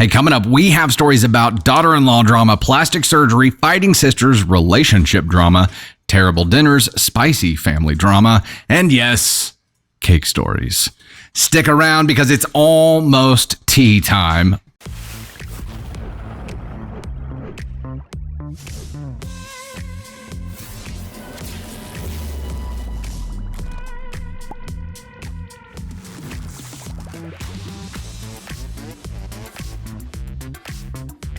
Hey, coming up, we have stories about daughter-in-law drama, plastic surgery, fighting sisters, relationship drama, terrible dinners, spicy family drama, and yes, cake stories. Stick around because it's almost tea time.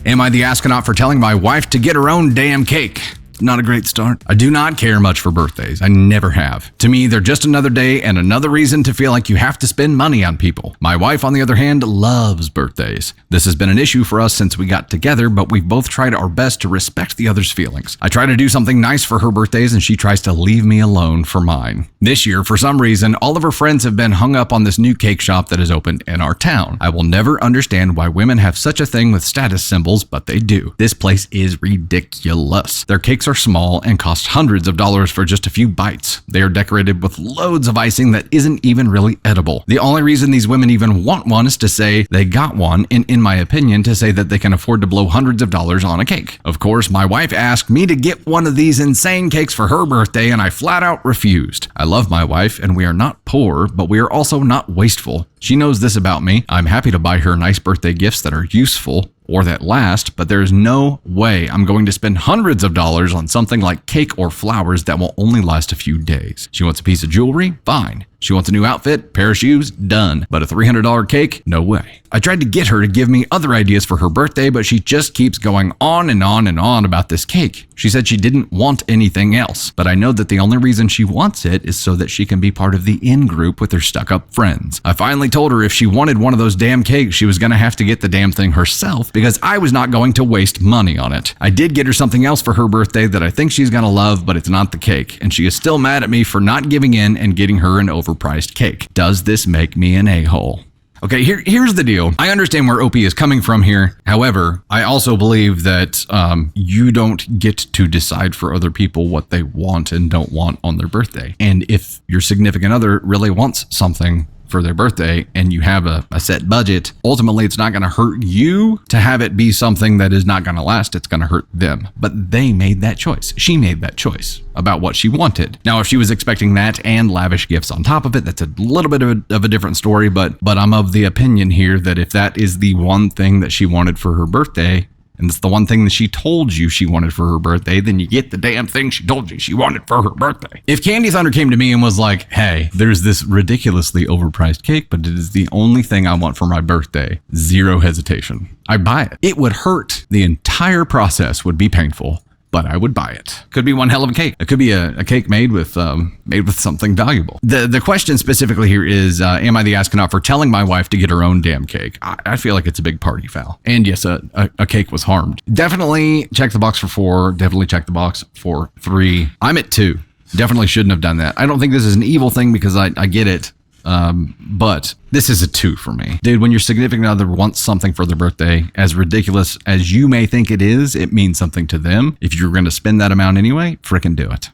Am I the astronaut for telling my wife to get her own damn cake? Not a great start. I do not care much for birthdays. I never have. To me, they're just another day and another reason to feel like you have to spend money on people. My wife, on the other hand, loves birthdays. This has been an issue for us since we got together, but we've both tried our best to respect the other's feelings. I try to do something nice for her birthdays and she tries to leave me alone for mine. This year, for some reason, all of her friends have been hung up on this new cake shop that has opened in our town. I will never understand why women have such a thing with status symbols, but they do. This place is ridiculous. Their cakes are small and cost hundreds of dollars for just a few bites. They are decorated with loads of icing that isn't even really edible. The only reason these women even want one is to say they got one, and in my opinion, to say that they can afford to blow hundreds of dollars on a cake. Of course, my wife asked me to get one of these insane cakes for her birthday, and I flat out refused. I love my wife, and we are not poor, but we are also not wasteful. She knows this about me. I'm happy to buy her nice birthday gifts that are useful or that last, but there is no way I'm going to spend hundreds of dollars on something like cake or flowers that will only last a few days. She wants a piece of jewelry? Fine. She wants a new outfit, pair of shoes? Done. But a $300 cake? No way. I tried to get her to give me other ideas for her birthday, but she just keeps going on and on and on about this cake. She said she didn't want anything else, but I know that the only reason she wants it is so that she can be part of the in-group with her stuck-up friends. I finally told her if she wanted one of those damn cakes, she was going to have to get the damn thing herself because I was not going to waste money on it. I did get her something else for her birthday that I think she's going to love, but it's not the cake, and she is still mad at me for not giving in and getting her an overpriced cake. Does this make me an a-hole? Okay, here's the deal. I understand where OP is coming from here. However, I also believe that you don't get to decide for other people what they want and don't want on their birthday. And if your significant other really wants something for their birthday and you have a set budget, ultimately it's not going to hurt you to have it be something that is not going to last. It's going to hurt them. But they made that choice. She made that choice about what she wanted. Now, if she was expecting that and lavish gifts on top of it, that's a little bit of a different story. But I'm of the opinion here that if that is the one thing that she wanted for her birthday, and it's the one thing that she told you she wanted for her birthday, then you get the damn thing she told you she wanted for her birthday. If Candy Thunder came to me and was like, hey, there's this ridiculously overpriced cake, but it is the only thing I want for my birthday, zero hesitation, I'd buy it. It would hurt. The entire process would be painful, but I would buy it. Could be one hell of a cake. It could be a cake made with something valuable. The question specifically here is, am I the astronaut for telling my wife to get her own damn cake? I feel like it's a big party foul. And yes, a cake was harmed. Definitely check the box for 4. Definitely check the box for 3. I'm at 2. Definitely shouldn't have done that. I don't think this is an evil thing because I get it. But this is a 2 for me. Dude, when your significant other wants something for their birthday, as ridiculous as you may think it is, it means something to them. If you're going to spend that amount anyway, frickin' do it.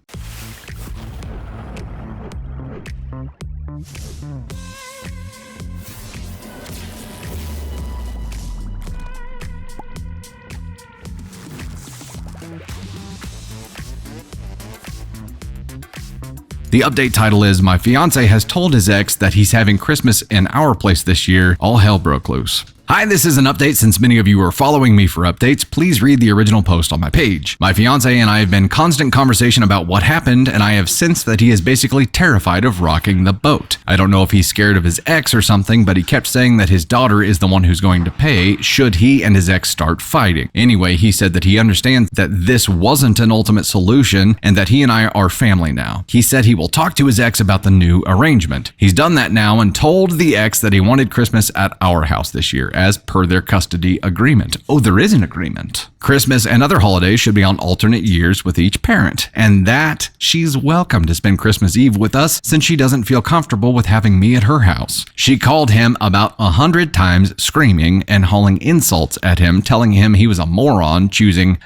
The update title is, my fiance has told his ex that he's having Christmas in our place this year. All hell broke loose. Hi, this is an update. Since many of you are following me for updates, please read the original post on my page. My fiance and I have been in constant conversation about what happened, and I have sensed that he is basically terrified of rocking the boat. I don't know if he's scared of his ex or something, but he kept saying that his daughter is the one who's going to pay should he and his ex start fighting. Anyway, he said that he understands that this wasn't an ultimate solution and that he and I are family now. He said he will talk to his ex about the new arrangement. He's done that now and told the ex that he wanted Christmas at our house this year, as per their custody agreement. Oh, there is an agreement. Christmas and other holidays should be on alternate years with each parent, and that she's welcome to spend Christmas Eve with us since she doesn't feel comfortable with having me at her house. She called him about 100 times, screaming and hauling insults at him, telling him he was a moron choosing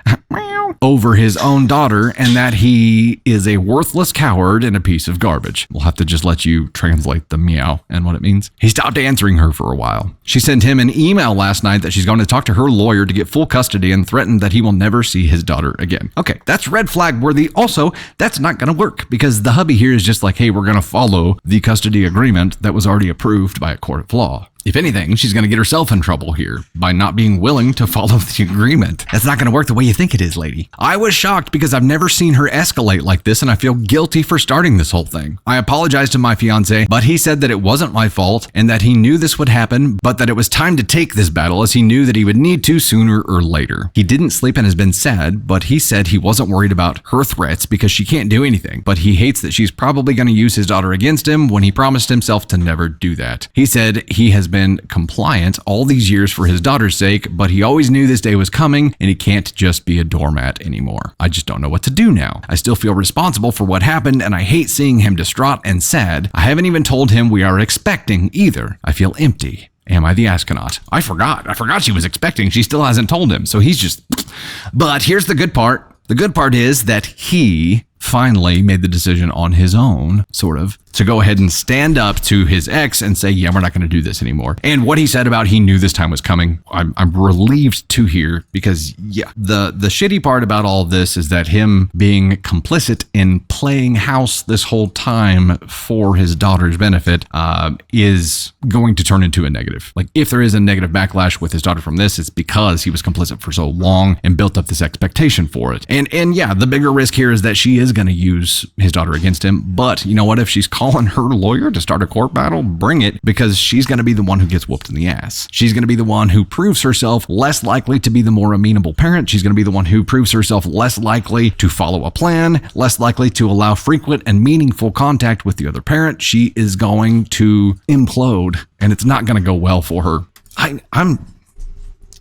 over his own daughter and that he is a worthless coward and a piece of garbage. We'll have to just let you translate the meow and what it means. He stopped answering her for a while. She sent him an email last night that she's going to talk to her lawyer to get full custody and threatened that he will never see his daughter again. Okay, that's red flag worthy. Also, that's not going to work because the hubby here is just like, hey, we're going to follow the custody agreement that was already approved by a court of law. If anything, she's going to get herself in trouble here by not being willing to follow the agreement. That's not going to work the way you think it is, lady. I was shocked because I've never seen her escalate like this and I feel guilty for starting this whole thing. I apologized to my fiance, but he said that it wasn't my fault and that he knew this would happen, but that it was time to take this battle as he knew that he would need to sooner or later. He didn't sleep and has been sad, but he said he wasn't worried about her threats because she can't do anything, but he hates that she's probably going to use his daughter against him when he promised himself to never do that. He said he has been compliant all these years for his daughter's sake, but he always knew this day was coming and he can't just be a doormat anymore. I just don't know what to do now. I still feel responsible for what happened and I hate seeing him distraught and sad. I haven't even told him we are expecting either. I feel empty. Am I the astronaut? I forgot she was expecting. She still hasn't told him. So he's just... But here's the good part. The good part is that he finally made the decision on his own, sort of, to go ahead and stand up to his ex and say, yeah, we're not going to do this anymore. And what he said about he knew this time was coming, I'm relieved to hear because, yeah, the shitty part about all of this is that him being complicit in playing house this whole time for his daughter's benefit is going to turn into a negative. Like, if there is a negative backlash with his daughter from this, it's because he was complicit for so long and built up this expectation for it. And yeah, the bigger risk here is that she is going to use his daughter against him. But you know what? If she's calling her lawyer to start a court battle, bring it, because she's going to be the one who gets whooped in the ass. She's going to be the one who proves herself less likely to be the more amenable parent. She's going to be the one who proves herself less likely to follow a plan, less likely to allow frequent and meaningful contact with the other parent. She is going to implode and it's not going to go well for her. I'm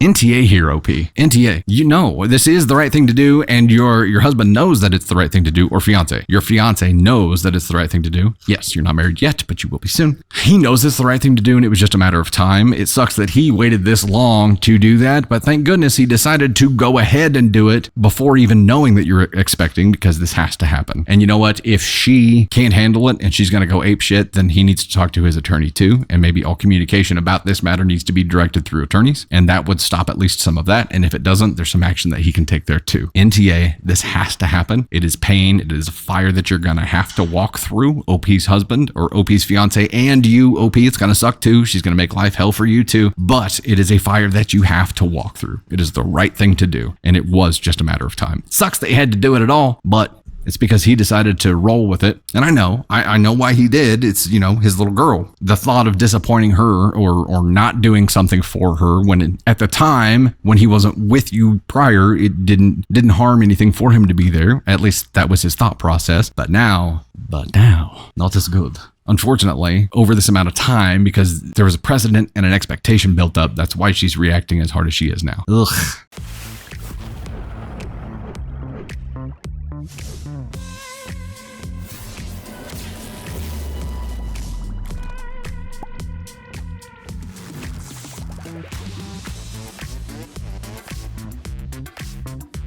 NTA here, OP. NTA. You know, this is the right thing to do, and your husband knows that it's the right thing to do, or fiance. Your fiance knows that it's the right thing to do. Yes, you're not married yet, but you will be soon. He knows it's the right thing to do, and it was just a matter of time. It sucks that he waited this long to do that, but thank goodness he decided to go ahead and do it before even knowing that you're expecting, because this has to happen. And you know what? If she can't handle it and she's going to go ape shit, then he needs to talk to his attorney too, and maybe all communication about this matter needs to be directed through attorneys, and that would stop at least some of that. And if it doesn't, there's some action that he can take there too. NTA, this has to happen. It is pain. It is a fire that you're going to have to walk through. OP's husband or OP's fiance and you, OP, it's going to suck too. She's going to make life hell for you too. But it is a fire that you have to walk through. It is the right thing to do. And it was just a matter of time. It sucks that he had to do it at all, but it's because he decided to roll with it. And I know why he did. It's, you know, his little girl. The thought of disappointing her or not doing something for her when at the time when he wasn't with you prior, it didn't harm anything for him to be there. At least that was his thought process. But now, not as good. Unfortunately, over this amount of time, because there was a precedent and an expectation built up, that's why she's reacting as hard as she is now. Ugh.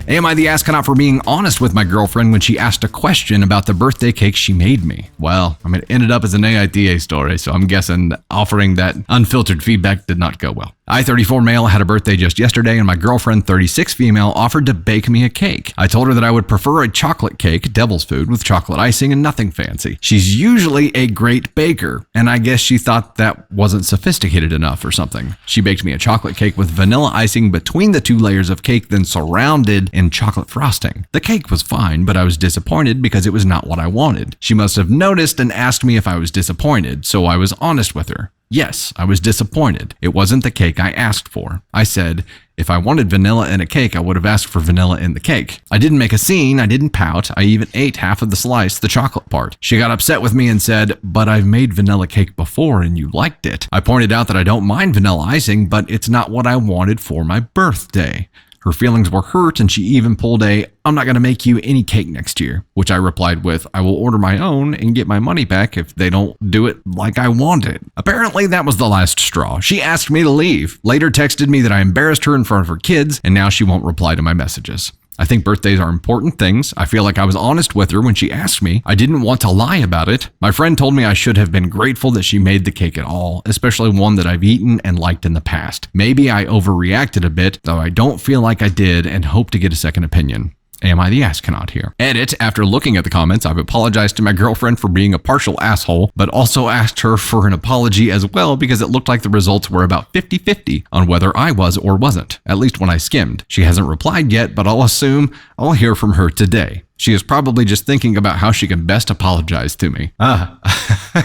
Am I the astronaut for being honest with my girlfriend when she asked a question about the birthday cake she made me? Well, I mean, it ended up as an AITA story, so I'm guessing offering that unfiltered feedback did not go well. I, 34 male, had a birthday just yesterday, and my girlfriend, 36 female, offered to bake me a cake. I told her that I would prefer a chocolate cake, devil's food, with chocolate icing and nothing fancy. She's usually a great baker, and I guess she thought that wasn't sophisticated enough or something. She baked me a chocolate cake with vanilla icing between the two layers of cake, then surrounded in chocolate frosting. The cake was fine, but I was disappointed because it was not what I wanted. She must have noticed and asked me if I was disappointed, so I was honest with her. Yes, I was disappointed. It wasn't the cake I asked for. I said, if I wanted vanilla in a cake, I would have asked for vanilla in the cake. I didn't make a scene. I didn't pout. I even ate half of the slice, the chocolate part. She got upset with me and said, but I've made vanilla cake before and you liked it. I pointed out that I don't mind vanilla icing, but it's not what I wanted for my birthday. Her feelings were hurt, and she even pulled a, I'm not going to make you any cake next year, which I replied with, I will order my own and get my money back if they don't do it like I want it. Apparently, that was the last straw. She asked me to leave, later texted me that I embarrassed her in front of her kids, and now she won't reply to my messages. I think birthdays are important things. I feel like I was honest with her when she asked me. I didn't want to lie about it. My friend told me I should have been grateful that she made the cake at all, especially one that I've eaten and liked in the past. Maybe I overreacted a bit, though I don't feel like I did, and hope to get a second opinion. Am I the astronaut here? Edit, after looking at the comments, I've apologized to my girlfriend for being a partial asshole, but also asked her for an apology as well because it looked like the results were about 50-50 on whether I was or wasn't, at least when I skimmed. She hasn't replied yet, but I'll assume I'll hear from her today. She is probably just thinking about how she can best apologize to me.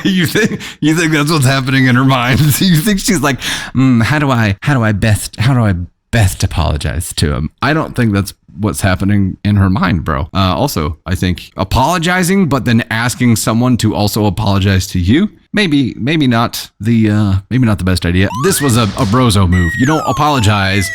You think that's what's happening in her mind? You think she's like, how do I best apologize to him? I don't think that's what's happening in her mind, bro. Also, I think apologizing, but then asking someone to also apologize to you, maybe not the best idea. This was a brozo move. You don't apologize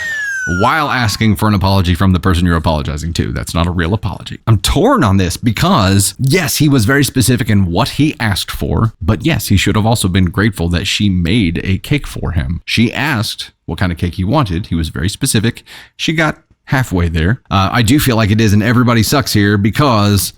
while asking for an apology from the person you're apologizing to. That's not a real apology. I'm torn on this because, yes, he was very specific in what he asked for, but yes, he should have also been grateful that she made a cake for him. She asked what kind of cake he wanted. He was very specific. She got halfway there. I do feel like it is an everybody sucks here because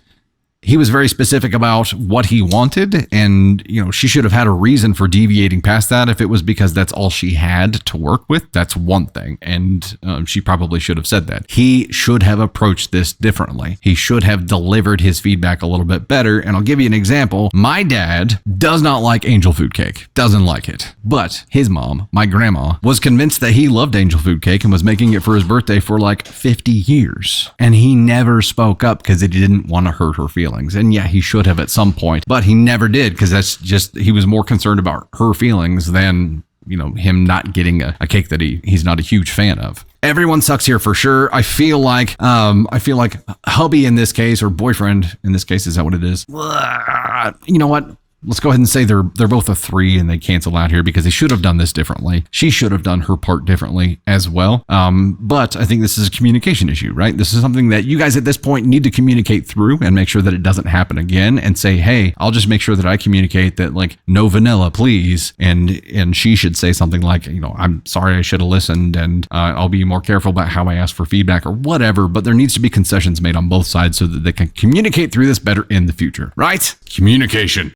he was very specific about what he wanted, and she should have had a reason for deviating past that. If it was because that's all she had to work with, that's one thing, and she probably should have said that. He should have approached this differently. He should have delivered his feedback a little bit better, and I'll give you an example. My dad does not like angel food cake, doesn't like it, but his mom, my grandma, was convinced that he loved angel food cake and was making it for his birthday for like 50 years, and he never spoke up because he didn't want to hurt her feelings. And yeah, he should have at some point, but he never did because he was more concerned about her feelings than, him not getting a cake that he's not a huge fan of. Everyone sucks here for sure. I feel like hubby in this case, or boyfriend in this case, is that what it is? You know what? Let's go ahead and say they're both a 3 and they cancel out here because they should have done this differently. She should have done her part differently as well. But I think this is a communication issue, right? This is something that you guys at this point need to communicate through and make sure that it doesn't happen again, and say, hey, I'll just make sure that I communicate that, like, no vanilla, please. And she should say something like, I'm sorry, I should have listened, and I'll be more careful about how I ask for feedback or whatever. But there needs to be concessions made on both sides so that they can communicate through this better in the future, right? Communication.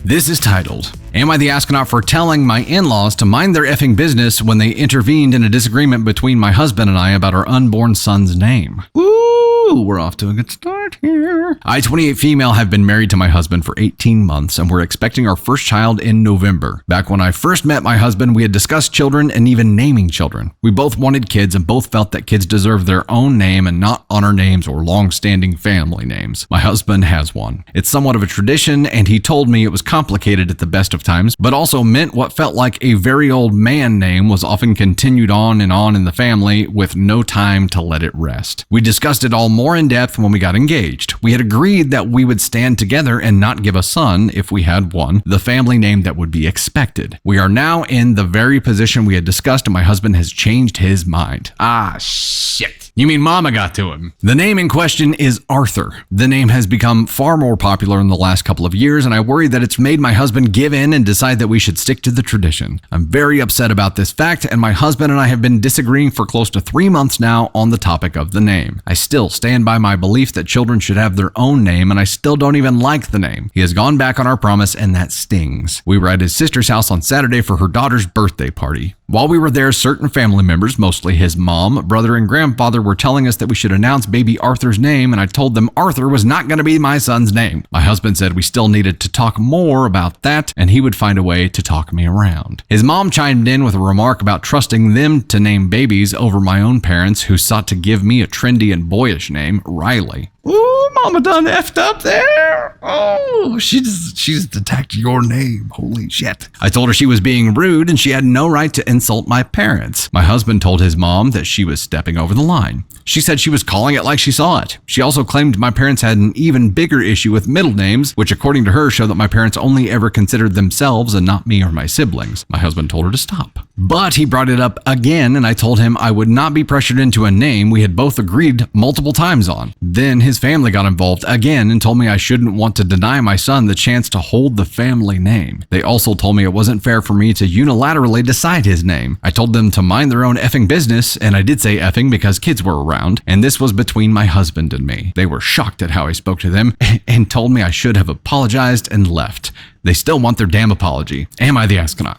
This is titled, Am I the Astronaut for telling my in-laws to mind their effing business when they intervened in a disagreement between my husband and I about our unborn son's name? Woo, we're off to a good start here. I, 28 female, have been married to my husband for 18 months and we're expecting our first child in November. Back when I first met my husband, we had discussed children and even naming children. We both wanted kids and both felt that kids deserve their own name and not honor names or long-standing family names. My husband has one. It's somewhat of a tradition, and he told me it was complicated at the best of times, but also meant what felt like a very old man name was often continued on in the family with no time to let it rest. We discussed it all more in depth when we got engaged. We had agreed that we would stand together and not give a son, if we had one, the family name that would be expected. We are now in the very position we had discussed, and my husband has changed his mind. Ah, shit. You mean mama got to him? The name in question is Arthur. The name has become far more popular in the last couple of years, and I worry that it's made my husband give in and decide that we should stick to the tradition. I'm very upset about this fact, and my husband and I have been disagreeing for close to 3 months now on the topic of the name. I still stand by my belief that children should have their own name, and I still don't even like the name. He has gone back on our promise, and that stings. We were at his sister's house on Saturday for her daughter's birthday party. While we were there, certain family members, mostly his mom, brother, and grandfather, were telling us that we should announce baby Arthur's name, and I told them Arthur was not going to be my son's name. My husband said we still needed to talk more about that, and he would find a way to talk me around. His mom chimed in with a remark about trusting them to name babies over my own parents, who sought to give me a trendy and boyish name, Riley. Ooh, mama done effed up there. Oh, she's attacked your name. Holy shit. I told her she was being rude and she had no right to insult my parents. My husband told his mom that she was stepping over the line. She said she was calling it like she saw it. She also claimed my parents had an even bigger issue with middle names, which according to her showed that my parents only ever considered themselves and not me or my siblings. My husband told her to stop. But he brought it up again and I told him I would not be pressured into a name we had both agreed multiple times on. Then his family got involved again and told me I shouldn't want to deny my son the chance to hold the family name. They also told me it wasn't fair for me to unilaterally decide his name. I told them to mind their own effing business, and I did say effing because kids were around, and this was between my husband and me. They were shocked at how I spoke to them and told me I should have apologized and left. They still want their damn apology. Am I the astronaut?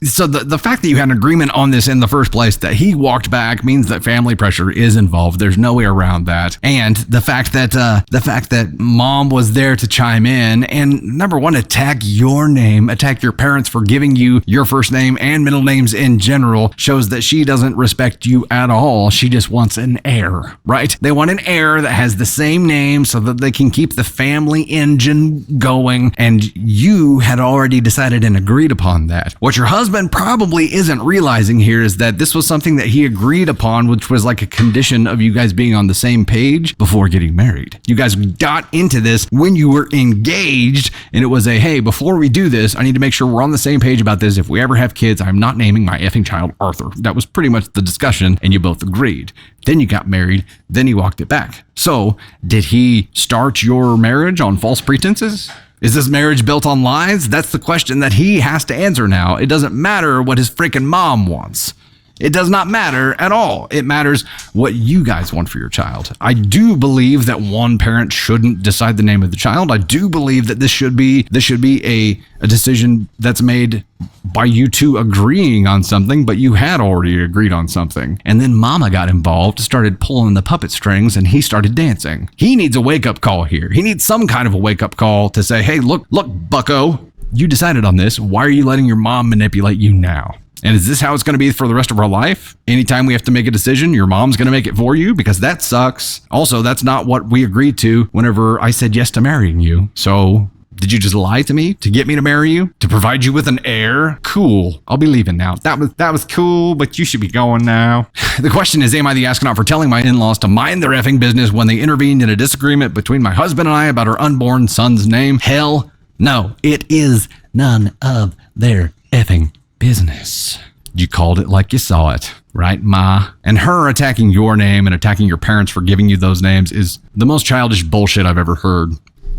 So the fact that you had an agreement on this in the first place, that he walked back, means that family pressure is involved. There's no way around that. And the fact that mom was there to chime in and, number one, attack your name, attack your parents for giving you your first name and middle names in general, shows that she doesn't respect you at all. She just wants an heir, right? They want an heir that has the same name so that they can keep the family engine going, and you had already decided and agreed upon that. What your husband probably isn't realizing here is that this was something that he agreed upon, which was like a condition of you guys being on the same page before getting married. You guys got into this when you were engaged, and it was a, hey, before we do this, I need to make sure we're on the same page about this. If we ever have kids, I'm not naming my effing child Arthur. That was pretty much the discussion, and you both agreed. Then you got married, then he walked it back. So, did he start your marriage on false pretenses? Is this marriage built on lies? That's the question that he has to answer now. It doesn't matter what his freaking mom wants. It does not matter at all. It matters what you guys want for your child. I do believe that one parent shouldn't decide the name of the child. I do believe that this should be a decision that's made by you two agreeing on something, but you had already agreed on something. And then mama got involved, started pulling the puppet strings, and he started dancing. He needs a wake-up call here. He needs some kind of a wake-up call to say, hey, look, bucko, you decided on this. Why are you letting your mom manipulate you now? And is this how it's going to be for the rest of our life? Anytime we have to make a decision, your mom's going to make it for you? Because that sucks. Also, that's not what we agreed to whenever I said yes to marrying you. So, did you just lie to me to get me to marry you? To provide you with an heir? Cool. I'll be leaving now. That was cool, but you should be going now. The question is, am I the astronaut for telling my in-laws to mind their effing business when they intervened in a disagreement between my husband and I about our unborn son's name? Hell no. It is none of their effing business. You called it like you saw it, right, Ma? And her attacking your name and attacking your parents for giving you those names is the most childish bullshit I've ever heard.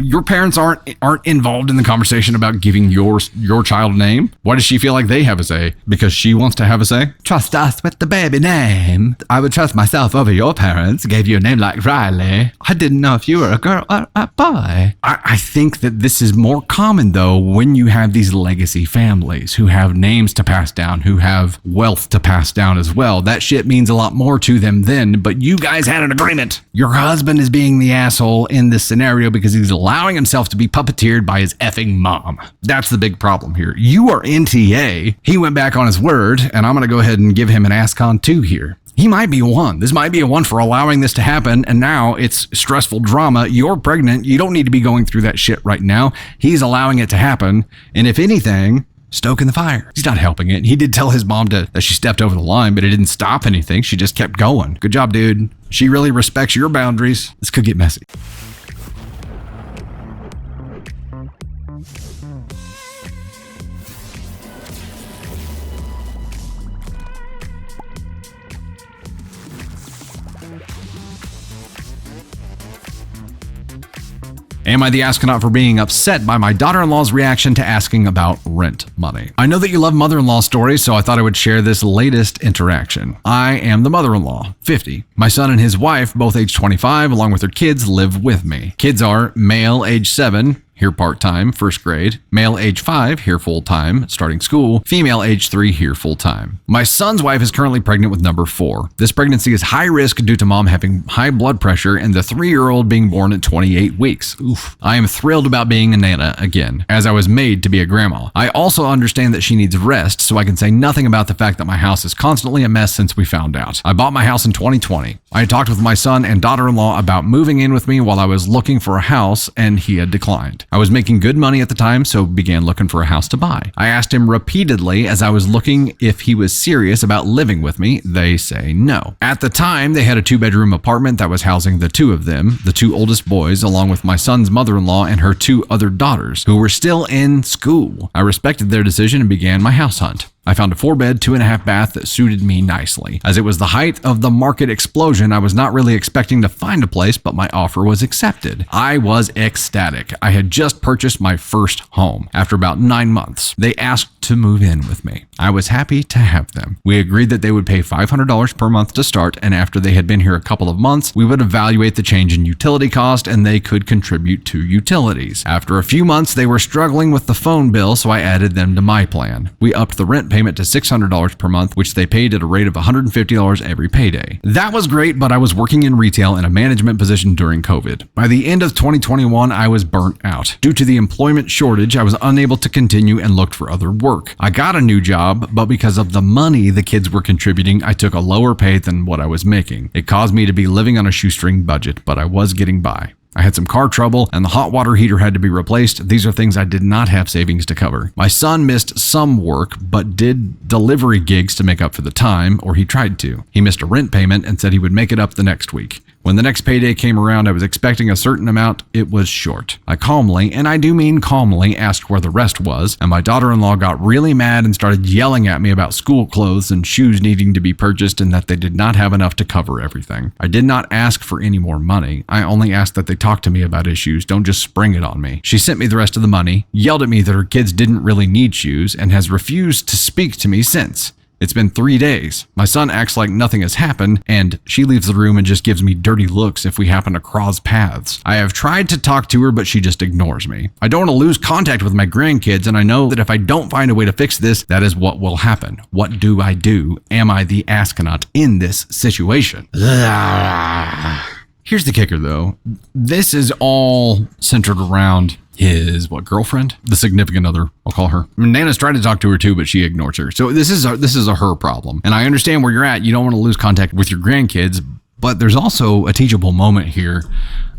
Your parents aren't involved in the conversation about giving your child a name. Why does she feel like they have a say? Because she wants to have a say? Trust us with the baby name. I would trust myself over your parents. Gave you a name like Riley. I didn't know if you were a girl or a boy. I think that this is more common, though, when you have these legacy families who have names to pass down, who have wealth to pass down as well. That shit means a lot more to them then, but you guys had an agreement. Your husband is being the asshole in this scenario because he's allowing himself to be puppeteered by his effing mom. That's the big problem here. You are NTA. He went back on his word, and I'm going to go ahead and give him an ASCON 2 here. He might be a 1. This might be a 1 for allowing this to happen, and now it's stressful drama. You're pregnant. You don't need to be going through that shit right now. He's allowing it to happen, and if anything, stoking the fire. He's not helping it. He did tell his mom that she stepped over the line, but it didn't stop anything. She just kept going. Good job, dude. She really respects your boundaries. This could get messy. Am I the astronaut for being upset by my daughter-in-law's reaction to asking about rent money? I know that you love mother-in-law stories, so I thought I would share this latest interaction. I am the mother-in-law, 50. My son and his wife, both age 25, along with their kids, live with me. Kids are male, age 7. here part-time, first grade. Male age 5, here full-time, starting school. Female age 3, here full-time. My son's wife is currently pregnant with number 4. This pregnancy is high risk due to mom having high blood pressure and the 3-year-old being born at 28 weeks. Oof. I am thrilled about being a nana again, as I was made to be a grandma. I also understand that she needs rest, so I can say nothing about the fact that my house is constantly a mess since we found out. I bought my house in 2020. I had talked with my son and daughter-in-law about moving in with me while I was looking for a house, and he had declined. I was making good money at the time, so began looking for a house to buy. I asked him repeatedly as I was looking if he was serious about living with me. They say no. At the time, they had a 2-bedroom apartment that was housing the 2 of them, the 2 oldest boys, along with my son's mother-in-law and her 2 other daughters, who were still in school. I respected their decision and began my house hunt. I found a 4-bed, 2.5 bath that suited me nicely. As it was the height of the market explosion, I was not really expecting to find a place, but my offer was accepted. I was ecstatic. I had just purchased my first home. After about 9 months, they asked to move in with me. I was happy to have them. We agreed that they would pay $500 per month to start, and after they had been here a couple of months, we would evaluate the change in utility cost and they could contribute to utilities. After a few months, they were struggling with the phone bill, so I added them to my plan. We upped the rent payment to $600 per month, which they paid at a rate of $150 every payday. That was great, but I was working in retail in a management position during COVID. By the end of 2021, I was burnt out. Due to the employment shortage, I was unable to continue and looked for other work. I got a new job, but because of the money the kids were contributing, I took a lower pay than what I was making. It caused me to be living on a shoestring budget, but I was getting by. I had some car trouble and the hot water heater had to be replaced. These are things I did not have savings to cover. My son missed some work, but did delivery gigs to make up for the time, or he tried to. He missed a rent payment and said he would make it up the next week. When the next payday came around, I was expecting a certain amount. It was short. I calmly, and I do mean calmly, asked where the rest was, and my daughter-in-law got really mad and started yelling at me about school clothes and shoes needing to be purchased and that they did not have enough to cover everything. I did not ask for any more money. I only asked that they talk to me about issues, don't just spring it on me. She sent me the rest of the money, yelled at me that her kids didn't really need shoes, and has refused to speak to me since. It's been 3 days. My son acts like nothing has happened, and she leaves the room and just gives me dirty looks if we happen to cross paths. I have tried to talk to her, but she just ignores me. I don't want to lose contact with my grandkids, and I know that if I don't find a way to fix this, that is what will happen. What do I do? Am I the astronaut in this situation? Here's the kicker, though. This is all centered around his girlfriend, the significant other, I'll call her. I mean, Nana's tried to talk to her too, but she ignores her. So this is a her problem. And I understand where you're at. You don't want to lose contact with your grandkids, but there's also a teachable moment here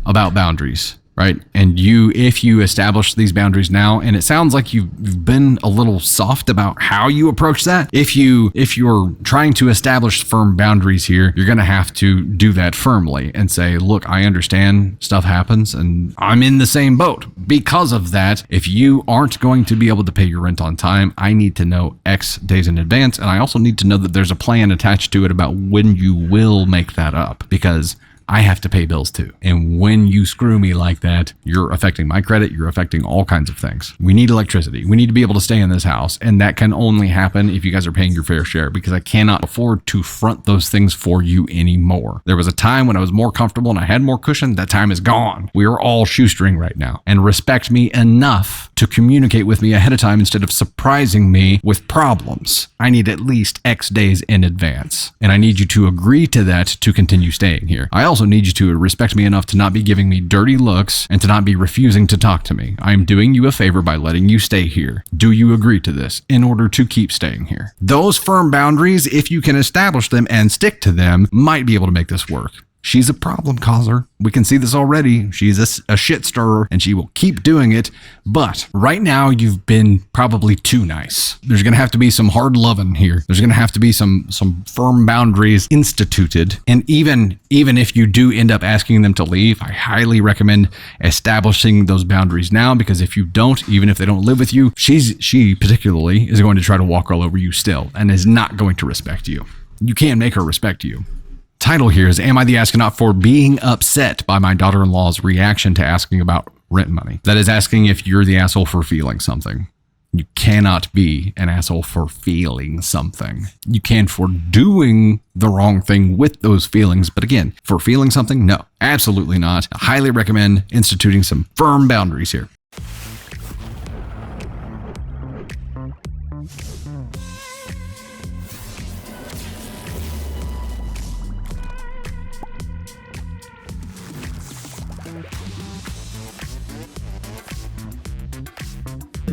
about boundaries, right? And if you establish these boundaries now, and it sounds like you've been a little soft about how you approach that. If you're trying to establish firm boundaries here, you're going to have to do that firmly and say, look, I understand stuff happens and I'm in the same boat. Because of that, if you aren't going to be able to pay your rent on time, I need to know X days in advance. And I also need to know that there's a plan attached to it about when you will make that up, because I have to pay bills too. And when you screw me like that, you're affecting my credit. You're affecting all kinds of things. We need electricity. We need to be able to stay in this house. And that can only happen if you guys are paying your fair share, because I cannot afford to front those things for you anymore. There was a time when I was more comfortable and I had more cushion. That time is gone. We are all shoestring right now. And respect me enough to communicate with me ahead of time instead of surprising me with problems. I need at least X days in advance. And I need you to agree to that to continue staying here. I also need you to respect me enough to not be giving me dirty looks and to not be refusing to talk to me. I am doing you a favor by letting you stay here. Do you agree to this in order to keep staying here? Those firm boundaries, if you can establish them and stick to them, might be able to make this work. She's a problem causer. We can see this already. She's a shit stirrer and she will keep doing it. But right now you've been probably too nice. There's going to have to be some hard loving here. There's going to have to be some firm boundaries instituted. And even if you do end up asking them to leave, I highly recommend establishing those boundaries now, because if you don't, even if they don't live with you, she particularly is going to try to walk all over you still and is not going to respect you. You can't make her respect you. Title here is, Am I the Astronaut for being upset by my daughter-in-law's reaction to asking about rent money? That is asking if you're the asshole for feeling something. You cannot be an asshole for feeling something. You can for doing the wrong thing with those feelings. But again, for feeling something, no, absolutely not. I highly recommend instituting some firm boundaries here.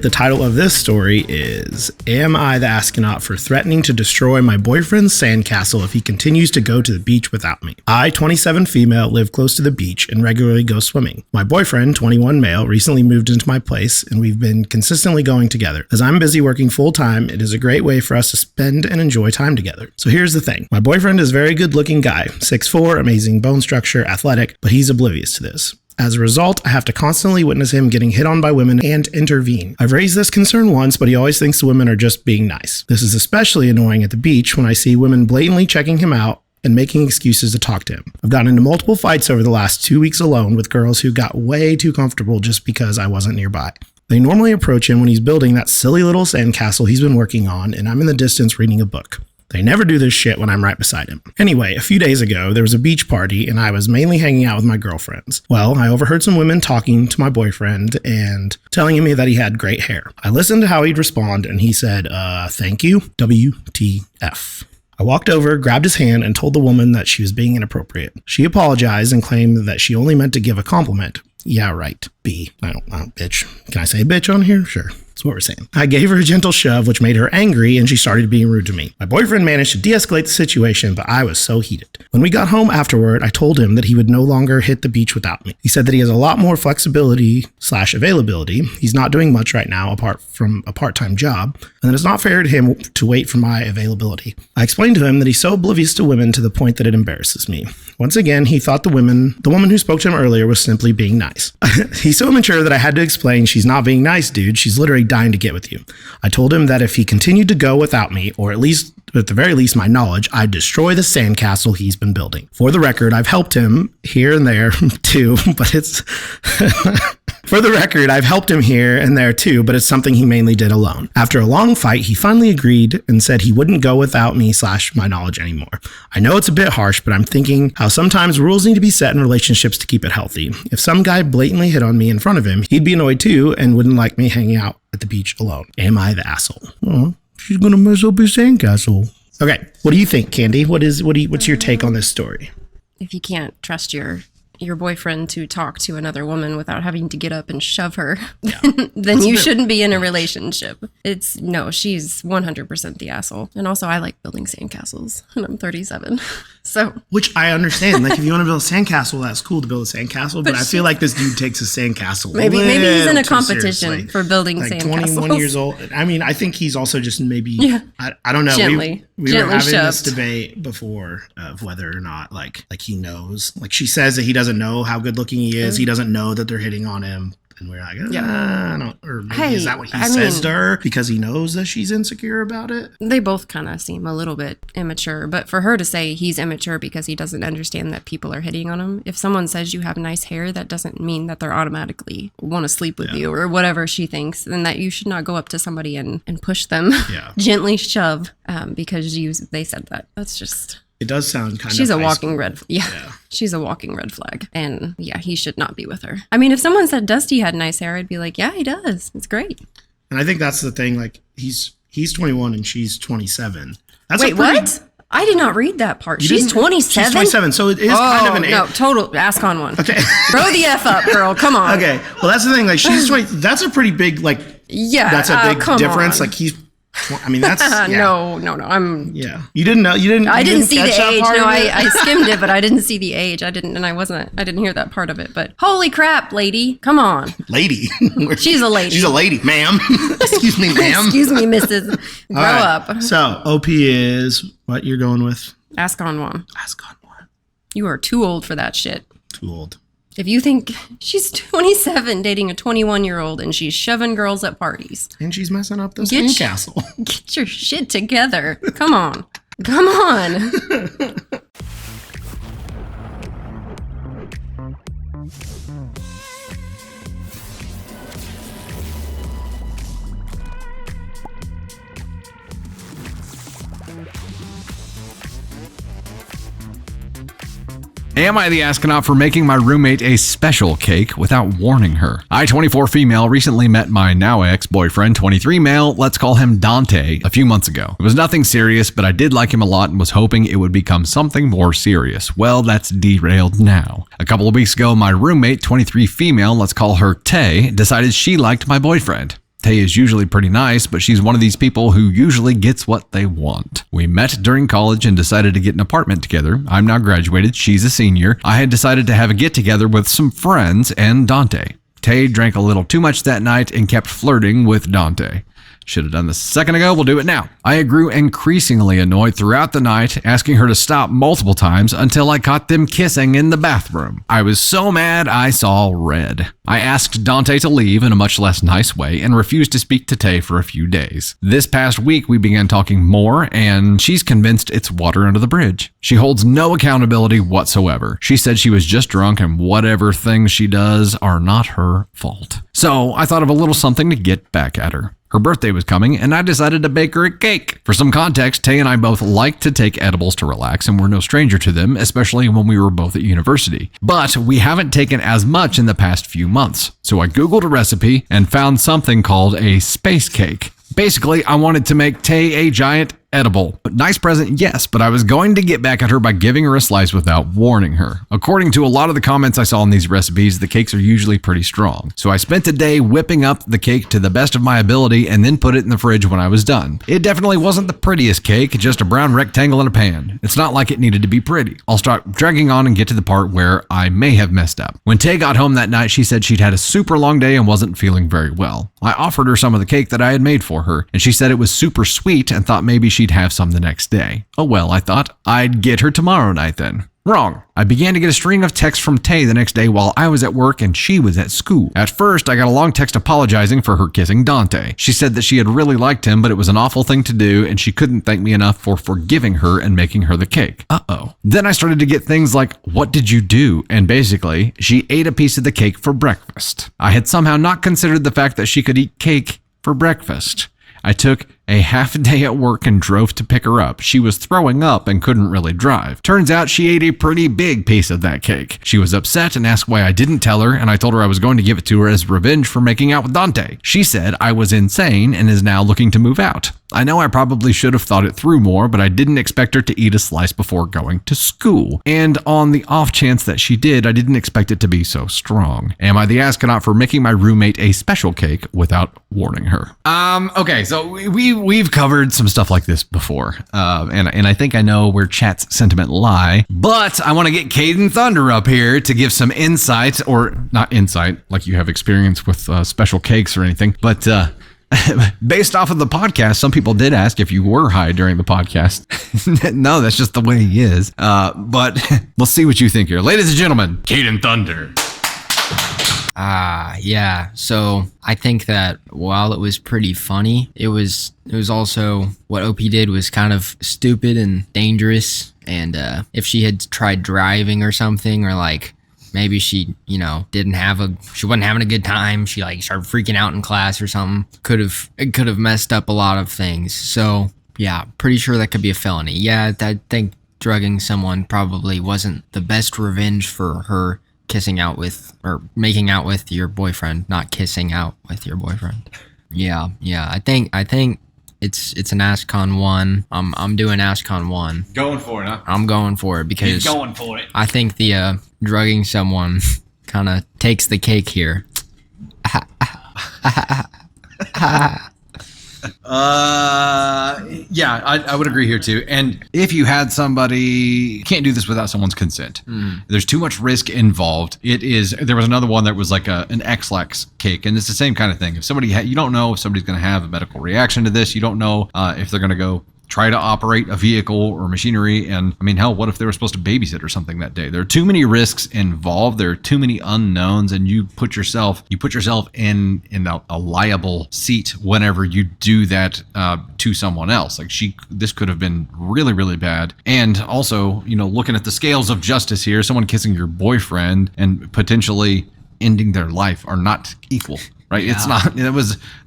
The title of this story is, Am I the Astronaut for Threatening to Destroy My Boyfriend's Sandcastle if he continues to go to the beach without me? I, 27 female, live close to the beach and regularly go swimming. My boyfriend, 21 male, recently moved into my place and we've been consistently going together. As I'm busy working full time, it is a great way for us to spend and enjoy time together. So here's the thing. My boyfriend is a very good looking guy, 6'4", amazing bone structure, athletic, but he's oblivious to this. As a result, I have to constantly witness him getting hit on by women and intervene. I've raised this concern once, but he always thinks the women are just being nice. This is especially annoying at the beach when I see women blatantly checking him out and making excuses to talk to him. I've gotten into multiple fights over the last 2 weeks alone with girls who got way too comfortable just because I wasn't nearby. They normally approach him when he's building that silly little sandcastle he's been working on, and I'm in the distance reading a book. They never do this shit when I'm right beside him. Anyway, a few days ago, there was a beach party and I was mainly hanging out with my girlfriends. Well, I overheard some women talking to my boyfriend and telling me that he had great hair. I listened to how he'd respond and he said, thank you, WTF. I walked over, grabbed his hand, and told the woman that she was being inappropriate. She apologized and claimed that she only meant to give a compliment. Yeah, right. B. I don't bitch. Can I say bitch on here? Sure. That's what we're saying. I gave her a gentle shove, which made her angry, and she started being rude to me. My boyfriend managed to de-escalate the situation, but I was so heated. When we got home afterward, I told him that he would no longer hit the beach without me. He said that he has a lot more flexibility/availability. He's not doing much right now apart from a part-time job, and that it's not fair to him to wait for my availability. I explained to him that he's so oblivious to women to the point that it embarrasses me. Once again, he thought the woman who spoke to him earlier was simply being nice. He's so immature that I had to explain she's not being nice, dude. She's literally dying to get with you. I told him that if he continued to go without me, or at the very least my knowledge, I'd destroy the sandcastle he's been building. For the record, I've helped him here and there too, but it's... For the record, I've helped him here and there too, but it's something he mainly did alone. After a long fight, he finally agreed and said he wouldn't go without me/my knowledge anymore. I know it's a bit harsh, but I'm thinking how sometimes rules need to be set in relationships to keep it healthy. If some guy blatantly hit on me in front of him, he'd be annoyed too and wouldn't like me hanging out at the beach alone. Am I the asshole? Oh, she's gonna mess up his sandcastle. Okay, what do you think, Candy? What's your take on this story? If you can't trust your boyfriend to talk to another woman without having to get up and shove her, then you shouldn't be in a relationship. She's 100% the asshole. And also, I like building sandcastles, and I'm 37. So, which I understand. Like, if you want to build a sandcastle, that's cool to build a sandcastle. But I feel like this dude takes a sandcastle. Maybe he's in a competition for building sandcastles. 21 years old. I mean, I think he's also just maybe. Yeah. I don't know. Gently. We were having this debate before of whether or not like he knows. Like, she says that he doesn't know how good looking he is. He doesn't know that they're hitting on him. And we're like, or maybe is that what he says to her because he knows that she's insecure about it? They both kind of seem a little bit immature, but for her to say he's immature because he doesn't understand that people are hitting on him. If someone says you have nice hair, that doesn't mean that they're automatically want to sleep with you or whatever she thinks, and that you should not go up to somebody and push them, gently shove because they said that. That's just... It does sound kind of... She's a walking red... Yeah. She's a walking red flag. And he should not be with her. I mean, if someone said Dusty had nice hair, I'd be like, yeah, he does. It's great. And I think that's the thing. Like, he's 21 and she's 27. Wait, what? I did not read that part. She's 27? She's 27, so it is kind of an... No, total. Ask on one. Okay. Grow the F up, girl. Come on. Okay. Well, that's the thing. Like, she's 20... That's a pretty big, like... Yeah. That's a big difference. On. Like, he's... I mean, that's... No. Yeah. You didn't know? I didn't see the age. No, I skimmed it, but I didn't see the age. I didn't hear that part of it. But holy crap, lady. Come on. Lady. She's a lady. She's a lady, ma'am. Excuse me, ma'am. Excuse me, Mrs. Grow up. So, OP is what you're going with? Ask on one. Ask on one. You are too old for that shit. Too old. If you think she's 27 dating a 21-year-old and she's shoving girls at parties. And she's messing up the sandcastle. Get your shit together. Come on. Come on. Am I the astronaut for making my roommate a special cake without warning her? I, 24 female, recently met my now ex-boyfriend, 23 male, let's call him Dante, a few months ago. It was nothing serious, but I did like him a lot and was hoping it would become something more serious. Well, that's derailed now. A couple of weeks ago, my roommate, 23 female, let's call her Tay, decided she liked my boyfriend. Tay is usually pretty nice, but she's one of these people who usually gets what they want. We met during college and decided to get an apartment together. I'm now graduated. She's a senior. I had decided to have a get-together with some friends and Dante. Tay drank a little too much that night and kept flirting with Dante. Should have done this a second ago, we'll do it now. I grew increasingly annoyed throughout the night, asking her to stop multiple times until I caught them kissing in the bathroom. I was so mad I saw red. I asked Dante to leave in a much less nice way and refused to speak to Tay for a few days. This past week, we began talking more, and she's convinced it's water under the bridge. She holds no accountability whatsoever. She said she was just drunk and whatever things she does are not her fault. So I thought of a little something to get back at her. Her birthday was coming, and I decided to bake her a cake. For some context, Tay and I both like to take edibles to relax, and we're no stranger to them, especially when we were both at university. But we haven't taken as much in the past few months. So I Googled a recipe and found something called a space cake. Basically, I wanted to make Tay a giant edible. Nice present, yes, but I was going to get back at her by giving her a slice without warning her. According to a lot of the comments I saw in these recipes, the cakes are usually pretty strong. So I spent the day whipping up the cake to the best of my ability and then put it in the fridge when I was done. It definitely wasn't the prettiest cake, just a brown rectangle in a pan. It's not like it needed to be pretty. I'll start dragging on and get to the part where I may have messed up. When Tay got home that night, she said she'd had a super long day and wasn't feeling very well. I offered her some of the cake that I had made for her, and she said it was super sweet and thought maybe she'd have some the next day. Oh well, I thought, I'd get her tomorrow night then. Wrong. I began to get a string of texts from Tay the next day while I was at work and she was at school. At first, I got a long text apologizing for her kissing Dante. She said that she had really liked him, but it was an awful thing to do and she couldn't thank me enough for forgiving her and making her the cake. Uh-oh. Then I started to get things like, what did you do? And basically, she ate a piece of the cake for breakfast. I had somehow not considered the fact that she could eat cake for breakfast. I took a half day at work and drove to pick her up. She was throwing up and couldn't really drive. Turns out she ate a pretty big piece of that cake. She was upset and asked why I didn't tell her, and I told her I was going to give it to her as revenge for making out with Dante. She said I was insane and is now looking to move out. I know I probably should have thought it through more, but I didn't expect her to eat a slice before going to school. And on the off chance that she did, I didn't expect it to be so strong. Am I the astronaut for making my roommate a special cake without warning her? Okay, so we've covered some stuff like this before, and I think I know where chat's sentiment lie, but I want to get Caden Thunder up here to give some insight, or not insight, like you have experience with special cakes or anything, but based off of the podcast, some people did ask if you were high during the podcast. No, that's just the way he is. But we'll see what you think here. Ladies and gentlemen, Caden Thunder. Yeah. So I think that while it was pretty funny, it was also what OP did was kind of stupid and dangerous. And if she had tried driving or something, or like maybe she, she wasn't having a good time. She like started freaking out in class or something. It could have messed up a lot of things. So yeah, pretty sure that could be a felony. Yeah, I think drugging someone probably wasn't the best revenge for her kissing out with or making out with your boyfriend, not kissing out with your boyfriend. Yeah. I think it's an ASCON 1. I'm doing ASCON 1. Going for it, huh? I'm going for it because He's going for it. I think the drugging someone kind of takes the cake here. Yeah, I would agree here too. And if you had somebody, you can't do this without someone's consent. There's too much risk involved. There was another one that was like an X-Lax cake, and it's the same kind of thing. If somebody, you don't know if somebody's going to have a medical reaction to this. You don't know if they're going to go try to operate a vehicle or machinery. And I mean, hell, what if they were supposed to babysit or something that day? There are too many risks involved. There are too many unknowns, and you put yourself in a liable seat whenever you do that to someone else. Like this could have been really, really bad. And also, looking at the scales of justice here, someone kissing your boyfriend and potentially ending their life are not equal. Right. Yeah. It's not,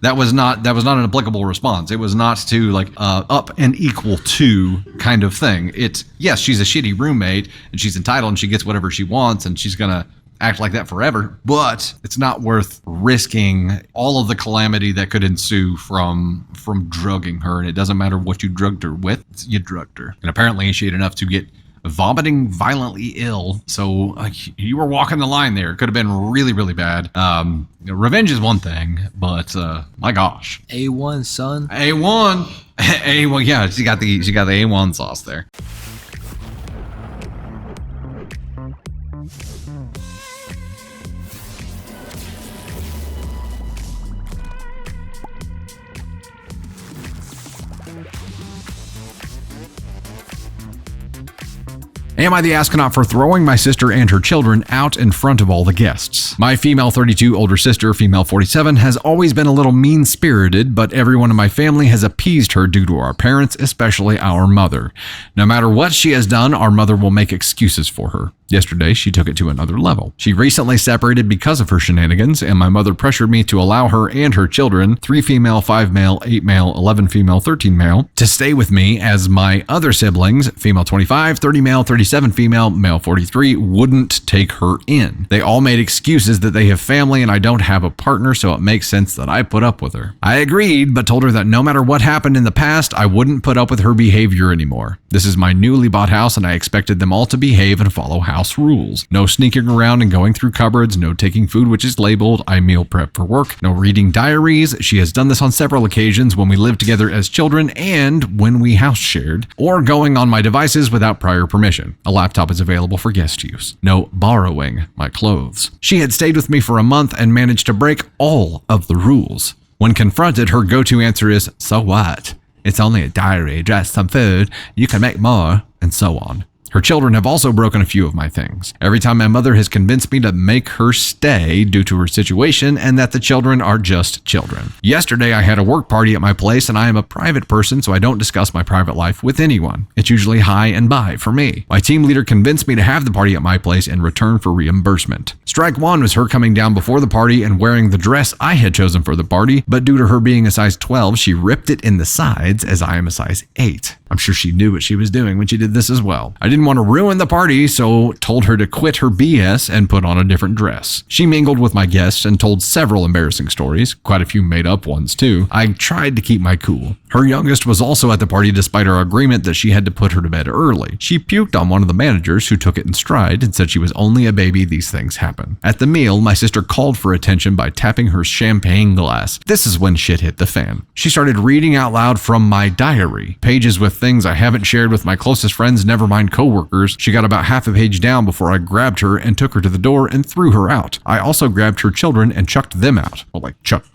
that was not an applicable response. It was not to like up and equal to kind of thing. It's, yes, she's a shitty roommate and she's entitled and she gets whatever she wants and she's going to act like that forever, but it's not worth risking all of the calamity that could ensue from drugging her. And it doesn't matter what you drugged her with, you drugged her. And apparently she had enough to get vomiting violently ill. So like, you were walking the line there. It could have been really, really bad. Revenge is one thing, but my gosh. A1, son. A1. A1, yeah, she got the A1 sauce there. Am I the astronaut for throwing my sister and her children out in front of all the guests? My female 32 older sister, female 47, has always been a little mean-spirited, but everyone in my family has appeased her due to our parents, especially our mother. No matter what she has done, our mother will make excuses for her. Yesterday, she took it to another level. She recently separated because of her shenanigans, and my mother pressured me to allow her and her children, 3 female, 5 male, 8 male, 11 female, 13 male, to stay with me as my other siblings, female 25, 30 male, 37 female, male 43, wouldn't take her in. They all made excuses that they have family and I don't have a partner, so it makes sense that I put up with her. I agreed, but told her that no matter what happened in the past, I wouldn't put up with her behavior anymore. This is my newly bought house and I expected them all to behave and follow house rules. No sneaking around and going through cupboards, no taking food which is labeled, I meal prep for work, no reading diaries. She has done this on several occasions when we lived together as children and when we house shared, or going on my devices without prior permission. A laptop is available for guest use. No borrowing my clothes. She had stayed with me for a month and managed to break all of the rules. When confronted, her go-to answer is, "So what? It's only a diary, just some food. You can make more," and so on. Her children have also broken a few of my things. Every time my mother has convinced me to make her stay due to her situation and that the children are just children. Yesterday, I had a work party at my place and I am a private person, so I don't discuss my private life with anyone. It's usually hi and bye for me. My team leader convinced me to have the party at my place in return for reimbursement. Strike one was her coming down before the party and wearing the dress I had chosen for the party, but due to her being a size 12, she ripped it in the sides as I am a size 8. I'm sure she knew what she was doing when she did this as well. I didn't want to ruin the party, so told her to quit her BS and put on a different dress. She mingled with my guests and told several embarrassing stories, quite a few made up ones too. I tried to keep my cool. Her youngest was also at the party despite our agreement that she had to put her to bed early. She puked on one of the managers who took it in stride and said she was only a baby, these things happen. At the meal, my sister called for attention by tapping her champagne glass. This is when shit hit the fan. She started reading out loud from my diary, pages with things I haven't shared with my closest friends, never mind coworkers. She got about half a page down before I grabbed her and took her to the door and threw her out. I also grabbed her children and chucked them out. Well, like chucked,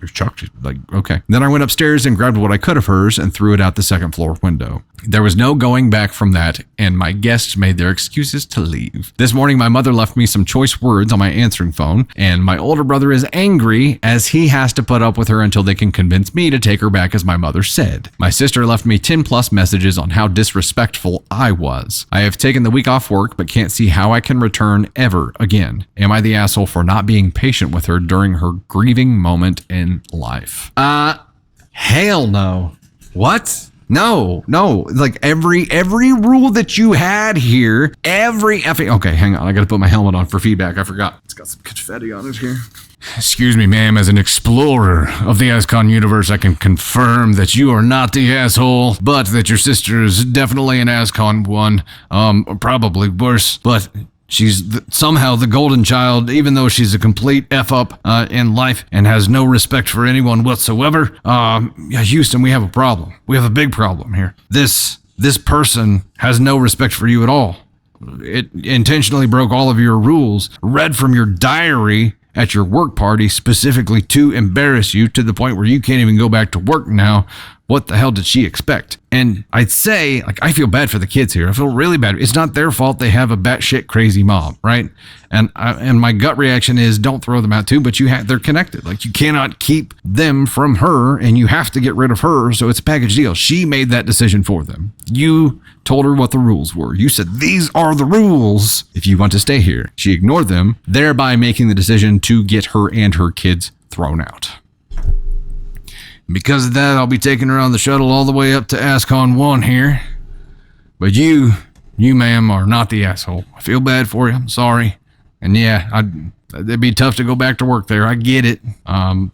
like, okay. Then I went upstairs and grabbed what I could of hers and threw it out the second floor window. There was no going back from that, and my guests made their excuses to leave. This morning, my mother left me some choice words on my answering phone, and my older brother is angry as he has to put up with her until they can convince me to take her back as my mother said. My sister left me 10 plus messages on how disrespectful I was. I have taken the week off work, but can't see how I can return ever again. Am I the asshole for not being patient with her during her grieving moment in life? Hell no. What? No. Like every rule that you had here, every effing... Okay, hang on. I got to put my helmet on for feedback. I forgot. It's got some confetti on it here. Excuse me, ma'am. As an explorer of the ASCON universe, I can confirm that you are not the asshole, but that your sister is definitely an ASCON one. Probably worse, but... She's somehow the golden child, even though she's a complete F-up in life and has no respect for anyone whatsoever. Houston, we have a problem. We have a big problem here. This person has no respect for you at all. It intentionally broke all of your rules, read from your diary at your work party specifically to embarrass you to the point where you can't even go back to work now. What the hell did she expect? And I'd say, like, I feel bad for the kids here. I feel really bad. It's not their fault they have a batshit crazy mom, right? And my gut reaction is don't throw them out too, but they're connected. Like, you cannot keep them from her, and you have to get rid of her, so it's a package deal. She made that decision for them. You told her what the rules were. You said, these are the rules if you want to stay here. She ignored them, thereby making the decision to get her and her kids thrown out. Because of that, I'll be taking her on the shuttle all the way up to ASCON 1 here. But you, ma'am, are not the asshole. I feel bad for you. I'm sorry. And yeah, it'd be tough to go back to work there. I get it.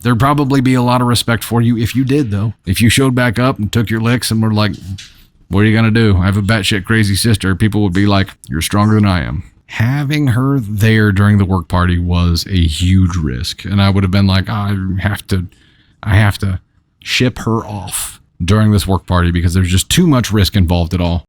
There'd probably be a lot of respect for you if you did, though. If you showed back up and took your licks and were like, What are you going to do? I have a batshit crazy sister. People would be like, you're stronger than I am. Having her there during the work party was a huge risk. And I would have been like, I have to ship her off during this work party because there's just too much risk involved at all.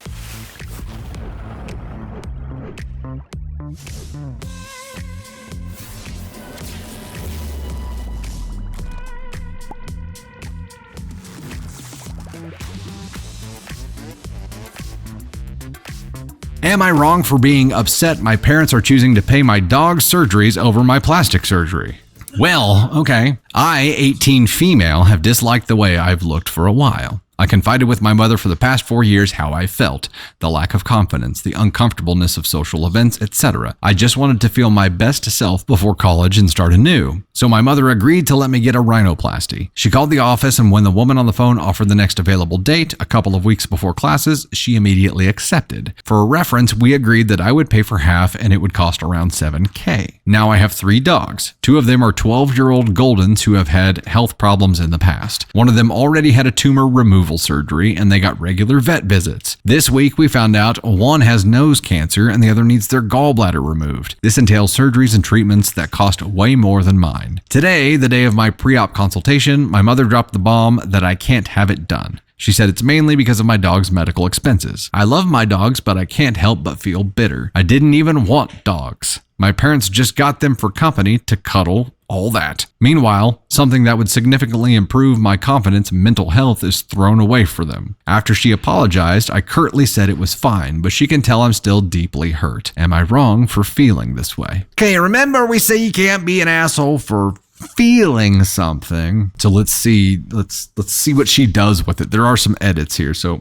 Am I wrong for being upset my parents are choosing to pay my dog's surgeries over my plastic surgery? Well, okay. I, 18 female, have disliked the way I've looked for a while. I confided with my mother for the past 4 years how I felt, the lack of confidence, the uncomfortableness of social events, etc. I just wanted to feel my best self before college and start anew. So my mother agreed to let me get a rhinoplasty. She called the office, and when the woman on the phone offered the next available date, a couple of weeks before classes, she immediately accepted. For a reference, we agreed that I would pay for half and it would cost around $7,000. Now I have 3 dogs. 2 of them are 12-year-old Goldens who have had health problems in the past. One of them already had a tumor removal surgery and they got regular vet visits. This week we found out one has nose cancer and the other needs their gallbladder removed. This entails surgeries and treatments that cost way more than mine. Today, the day of my pre-op consultation, my mother dropped the bomb that I can't have it done. She said it's mainly because of my dog's medical expenses. I love my dogs, but I can't help but feel bitter. I didn't even want dogs. My parents just got them for company, to cuddle, all that. Meanwhile, something that would significantly improve my confidence and mental health is thrown away for them. After she apologized, I curtly said it was fine, but she can tell I'm still deeply hurt. Am I wrong for feeling this way? Okay, remember we say you can't be an asshole for feeling something. So let's see what she does with it. There are some edits here, so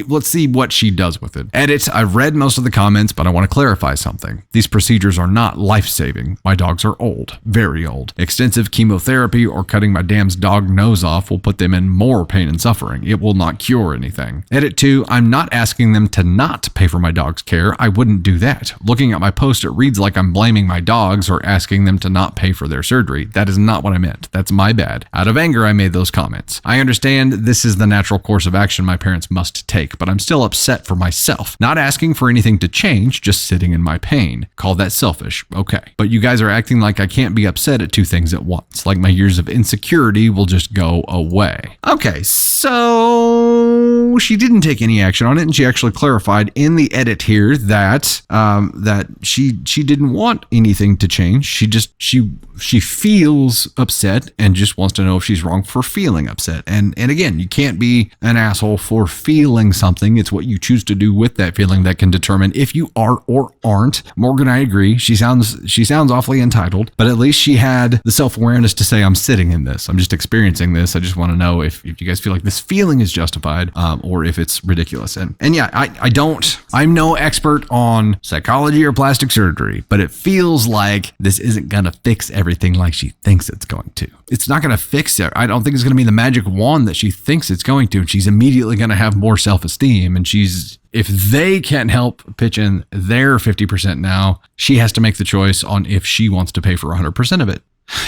let's see what she does with it. Edit: I've read most of the comments, but I want to clarify something. These procedures are not life-saving. My dogs are old, very old. Extensive chemotherapy or cutting my damn dog nose off will put them in more pain and suffering. It will not cure anything. Edit 2: I'm not asking them to not pay for my dog's care. I wouldn't do that. Looking at my post, it reads like I'm blaming my dogs or asking them to not pay for their surgery. That is not what I meant. That's my bad. Out of anger, I made those comments. I understand this is the natural course of action my parents must take, but I'm still upset for myself. Not asking for anything to change, just sitting in my pain. Call that selfish. Okay. But you guys are acting like I can't be upset at 2 things at once. Like my years of insecurity will just go away. Okay, so she didn't take any action on it, and she actually clarified in the edit here that she didn't want anything to change. She feels upset and just wants to know if she's wrong for feeling upset. And again, you can't be an asshole for feeling something. It's what you choose to do with that feeling that can determine if you are or aren't. Morgan, I agree. She sounds awfully entitled, but at least she had the self-awareness to say, I'm sitting in this. I'm just experiencing this. I just want to know if you guys feel like this feeling is justified, or if it's ridiculous. And yeah, I'm no expert on psychology or plastic surgery, but it feels like this isn't going to fix everything like she thinks it's going to. It's not going to fix it. I don't think it's going to be the magic wand that she thinks it's going to. And she's immediately going to have more self-esteem. And if they can't help pitch in their 50% now, she has to make the choice on if she wants to pay for 100% of it.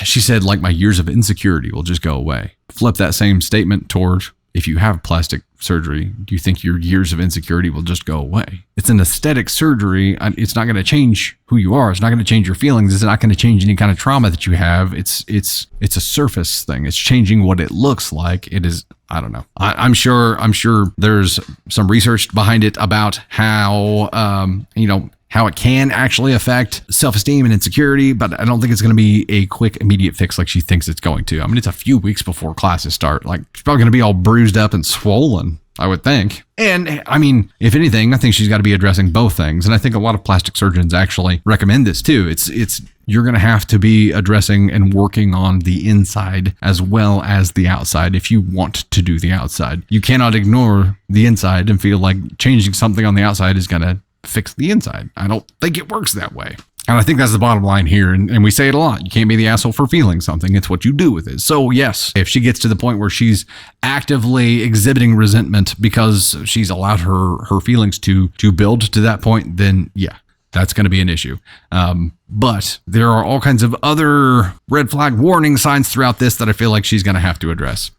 She said, like, my years of insecurity will just go away. Flip that same statement toward, if you have plastic surgery, do you think your years of insecurity will just go away? It's an aesthetic surgery. It's not going to change who you are. It's not going to change your feelings. It's not going to change any kind of trauma that you have. It's a surface thing. It's changing what it looks like. It is, I don't know. I'm sure there's some research behind it about how, how it can actually affect self-esteem and insecurity, but I don't think it's going to be a quick, immediate fix like she thinks it's going to. I mean, it's a few weeks before classes start. Like, she's probably going to be all bruised up and swollen, I would think. And I mean, if anything, I think she's got to be addressing both things. And I think a lot of plastic surgeons actually recommend this too. It's you're going to have to be addressing and working on the inside as well as the outside if you want to do the outside. You cannot ignore the inside and feel like changing something on the outside is going to fix the inside. I don't think it works that way. And I think that's the bottom line here. And we say it a lot. You can't be the asshole for feeling something. It's what you do with it. So yes, if she gets to the point where she's actively exhibiting resentment because she's allowed her feelings to build to that point, then yeah, that's going to be an issue. But there are all kinds of other red flag warning signs throughout this that I feel like she's going to have to address.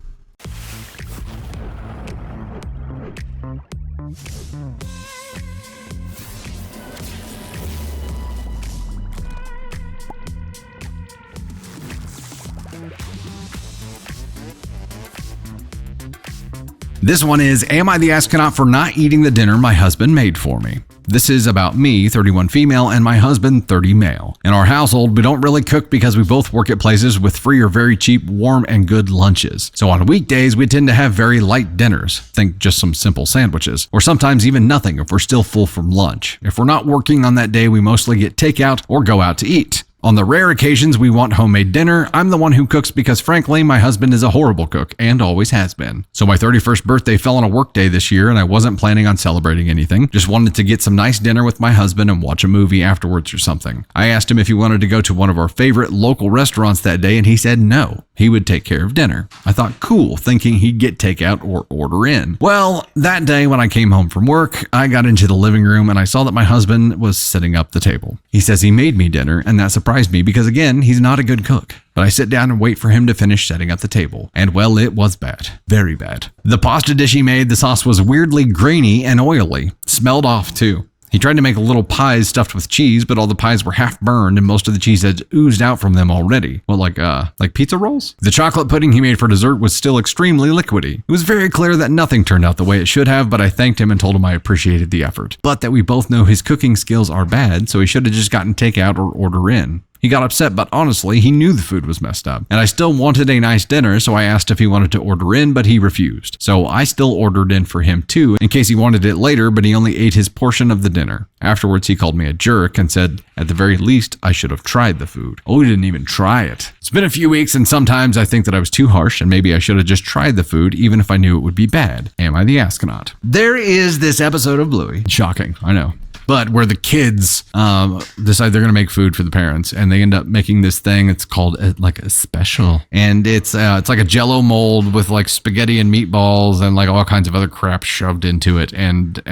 This one is, am I the astronaut for not eating the dinner my husband made for me? This is about me, 31 female, and my husband, 30 male. In our household, we don't really cook because we both work at places with free or very cheap, warm, and good lunches. So on weekdays, we tend to have very light dinners. Think just some simple sandwiches, or sometimes even nothing if we're still full from lunch. If we're not working on that day, we mostly get takeout or go out to eat. On the rare occasions we want homemade dinner, I'm the one who cooks because frankly, my husband is a horrible cook and always has been. So my 31st birthday fell on a work day this year and I wasn't planning on celebrating anything. Just wanted to get some nice dinner with my husband and watch a movie afterwards or something. I asked him if he wanted to go to one of our favorite local restaurants that day and he said no. He would take care of dinner. I thought cool, thinking he'd get takeout or order in. Well, that day when I came home from work, I got into the living room and I saw that my husband was setting up the table. He says he made me dinner and that surprised me because again, he's not a good cook. But I sit down and wait for him to finish setting up the table. And well, it was bad. Very bad. The pasta dish he made, the sauce was weirdly grainy and oily. Smelled off too. He tried to make little pies stuffed with cheese, but all the pies were half burned and most of the cheese had oozed out from them already. Well, like pizza rolls? The chocolate pudding he made for dessert was still extremely liquidy. It was very clear that nothing turned out the way it should have, but I thanked him and told him I appreciated the effort. But that we both know his cooking skills are bad, so he should have just gotten takeout or order in. He got upset, but honestly, he knew the food was messed up. And I still wanted a nice dinner, so I asked if he wanted to order in, but he refused. So I still ordered in for him too, in case he wanted it later, but he only ate his portion of the dinner. Afterwards, he called me a jerk and said, at the very least, I should have tried the food. Oh, he didn't even try it. It's been a few weeks, and sometimes I think that I was too harsh, and maybe I should have just tried the food, even if I knew it would be bad. Am I the astronaut? There is this episode of Bluey. Shocking, I know. But where the kids decide they're going to make food for the parents, and they end up making this thing. It's called like a special, and it's like a Jello mold with like spaghetti and meatballs and like all kinds of other crap shoved into it, and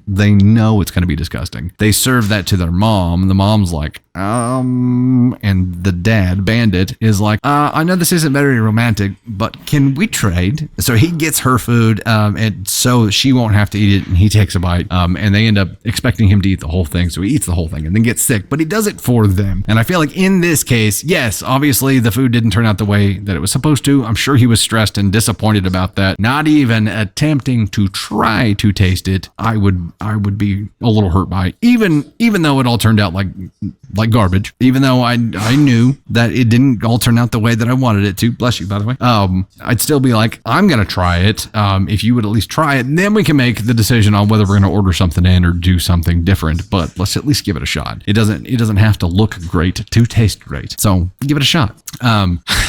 they know it's going to be disgusting. They serve that to their mom, and the mom's like, and the dad, Bandit, is like, I know this isn't very romantic, but can we trade? So he gets her food, and so she won't have to eat it, and he takes a bite, and they end up expecting him to eat the whole thing, so he eats the whole thing and then gets sick, but he does it for them. And I feel like in this case, yes, obviously the food didn't turn out the way that it was supposed to. I'm sure he was stressed and disappointed about that. Not even attempting to try to taste it, I would be a little hurt by it. Even though it all turned out like garbage, even though I knew that it didn't all turn out the way that I wanted it to. Bless you, by the way. I'd still be like, I'm gonna try it. If you would at least try it, then we can make the decision on whether we're gonna order something in or do something different. But let's at least give it a shot. It doesn't have to look great to taste great. So give it a shot.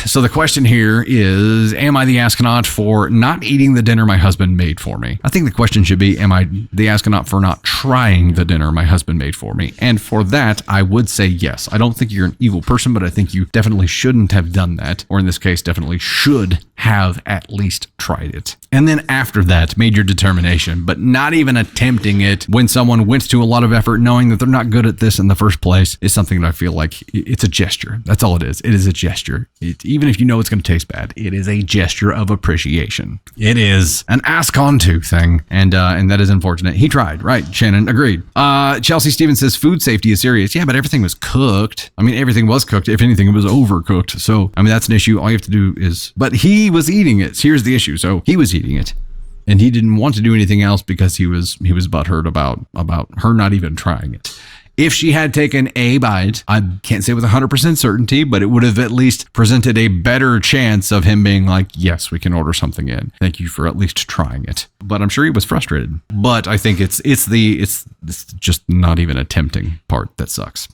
So the question here is, am I the astronaut for not eating the dinner my husband made for me? I think the question should be, am I the astronaut for not trying the dinner my husband made for me? And for that, I would say yes. I don't think you're an evil person, but I think you definitely shouldn't have done that. Or in this case, definitely should have at least tried it. And then after that, made your determination, but not even attempting it when someone went to a lot of effort knowing that they're not good at this in the first place is something that I feel like it's a gesture. That's all it is. It is a gesture. Even if you know it's going to taste bad, it is a gesture of appreciation. It is an ask on to thing. And that is unfortunate. He tried, right? Shannon agreed. Chelsea Stevens says food safety is serious. Yeah, but everything was cooked. I mean, everything was cooked. If anything, it was overcooked. So, I mean, that's an issue. All you have to do is, but he was eating it. So here's the issue. So he was eating it. And he didn't want to do anything else because he was butthurt about her not even trying it. If she had taken a bite, I can't say with 100% certainty, but it would have at least presented a better chance of him being like, yes, we can order something in. Thank you for at least trying it. But I'm sure he was frustrated. But I think it's just not even attempting part that sucks.